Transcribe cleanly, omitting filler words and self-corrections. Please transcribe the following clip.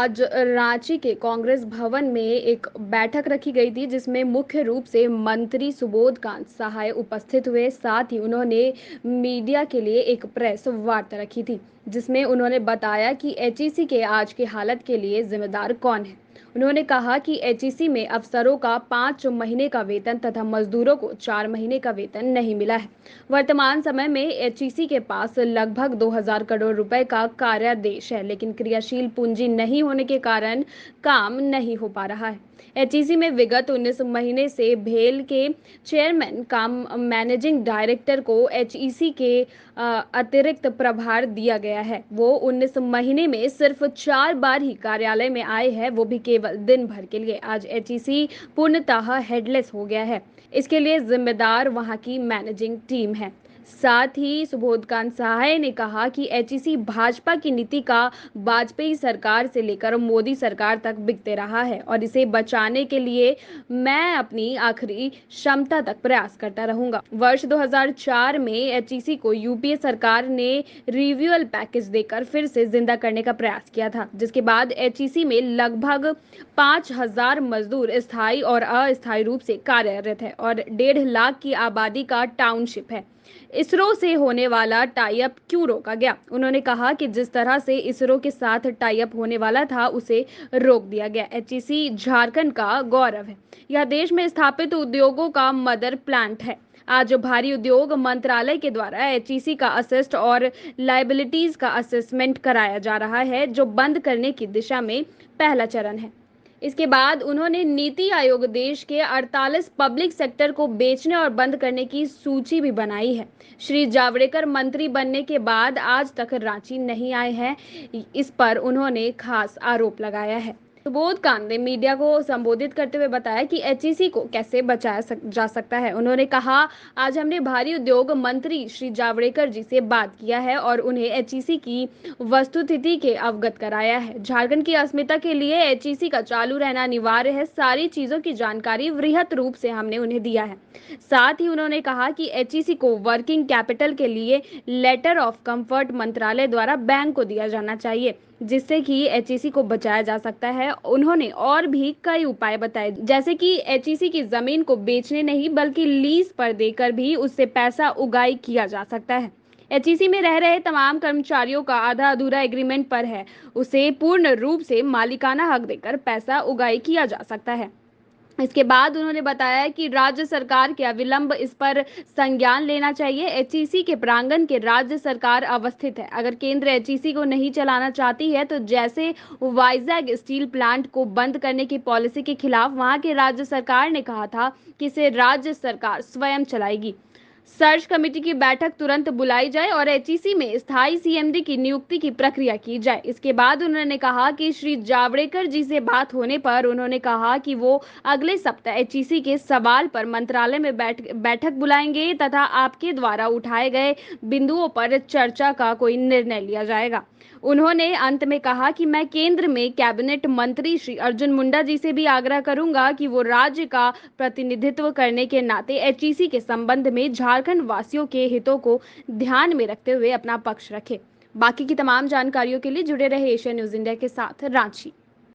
आज रांची के कांग्रेस भवन में एक बैठक रखी गई थी जिसमें मुख्य रूप से मंत्री सुबोध कांत सहाय उपस्थित हुए। साथ ही उन्होंने मीडिया के लिए एक प्रेस वार्ता रखी थी जिसमें उन्होंने बताया कि एचईसी के आज की हालत के लिए जिम्मेदार कौन है। उन्होंने कहा कि एचईसी में अफसरों का 5 महीने का वेतन तथा मजदूरों को 4 महीने का वेतन नहीं मिला है। वर्तमान समय में एचईसी के पास लगभग 2000 करोड़ रुपए का कार्यादेश है, लेकिन क्रियाशील पूंजी नहीं होने के कारण काम नहीं हो पा रहा है। एचईसी में विगत 19 महीने से भेल के चेयरमैन काम मैनेजिंग डायरेक्टर को एचईसी के अतिरिक्त प्रभार दिया गया है। वो 19 महीने में सिर्फ 4 बार ही कार्यालय में आए हैं, वो भी केवल दिन भर के लिए। आज एचईसी पूर्णतः हेडलेस हो गया है। इसके लिए जिम्मेदार वहां की मैनेजिंग टीम है। साथ ही सुबोध कांत सहाय ने कहा कि एचईसी भाजपा की नीति का वाजपेयी सरकार से लेकर मोदी सरकार तक बिकते रहा है और इसे बचाने के लिए मैं अपनी आखिरी क्षमता तक प्रयास करता रहूंगा। वर्ष 2004 में एचईसी को यूपीए सरकार ने रिव्यूअल पैकेज देकर फिर से जिंदा करने का प्रयास किया था, जिसके बाद एचईसी में लगभग 5000 मजदूर स्थायी और अस्थायी रूप से कार्यरत है और 1.5 लाख की आबादी का टाउनशिप है। इसरो से होने वाला टाई अप क्यों रोका गया? उन्होंने कहा कि जिस तरह से इसरो के साथ टाई अप होने वाला था उसे रोक दिया गया। एचईसी झारखंड का गौरव है। यह देश में स्थापित उद्योगों का मदर प्लांट है। आज भारी उद्योग मंत्रालय के द्वारा एचईसी का असेस्ट और लायबिलिटीज का असेसमेंट कराया जा रहा है, जो बंद करने की दिशा में पहला चरण है। इसके बाद उन्होंने नीति आयोग देश के 48 पब्लिक सेक्टर को बेचने और बंद करने की सूची भी बनाई है। श्री जावड़ेकर मंत्री बनने के बाद आज तक रांची नहीं आए हैं, इस पर उन्होंने खास आरोप लगाया है। सुबोध कांत ने मीडिया को संबोधित करते हुए बताया कि एचईसी को कैसे बचाया जा सकता है। उन्होंने कहा, आज हमने भारी उद्योग मंत्री श्री जावड़ेकर जी से बात किया है और उन्हें एचईसी की वस्तुस्थिति के अवगत कराया है। झारखंड की अस्मिता के लिए एचईसी का चालू रहना अनिवार्य है। सारी चीजों की जानकारी वृहत रूप से हमने उन्हें दिया है। साथ ही उन्होंने कहा कि एचईसी को वर्किंग कैपिटल के लिए लेटर ऑफ कंफर्ट मंत्रालय द्वारा बैंक को दिया जाना चाहिए, जिससे कि एचईसी को बचाया जा सकता है। उन्होंने और भी कई उपाय बताए, जैसे कि एचईसी की जमीन को बेचने नहीं बल्कि लीज पर देकर भी उससे पैसा उगाई किया जा सकता है। एचईसी में रह रहे तमाम कर्मचारियों का आधा अधूरा एग्रीमेंट पर है, उसे पूर्ण रूप से मालिकाना हक देकर पैसा उगाई किया जा सकता है। इसके बाद उन्होंने बताया कि राज्य सरकार के अविलंब इस पर संज्ञान लेना चाहिए। एचईसी के प्रांगण के राज्य सरकार अवस्थित है। अगर केंद्र एचईसी को नहीं चलाना चाहती है तो जैसे वाइजैग स्टील प्लांट को बंद करने की पॉलिसी के खिलाफ वहां के राज्य सरकार ने कहा था कि इसे राज्य सरकार स्वयं चलाएगी। सर्च कमेटी की बैठक तुरंत बुलाई जाए और एचईसी में स्थायी सीएमडी की नियुक्ति की प्रक्रिया की जाए। इसके बाद उन्होंने कहा कि श्री जावड़ेकर जी से बात होने पर उन्होंने कहा कि वो अगले सप्ताह एचईसी के सवाल पर मंत्रालय में बैठक बुलाएंगे तथा आपके द्वारा उठाए गए बिंदुओं पर चर्चा का कोई निर्णय लिया जाएगा। उन्होंने अंत में कहा कि मैं केंद्र में कैबिनेट मंत्री श्री अर्जुन मुंडा जी से भी आग्रह करूंगा कि वो राज्य का प्रतिनिधित्व करने के नाते एचईसी के संबंध में झारखंड वासियों के हितों को ध्यान में रखते हुए अपना पक्ष रखे। बाकी की तमाम जानकारियों के लिए जुड़े रहे एशिया न्यूज इंडिया के साथ। रांची।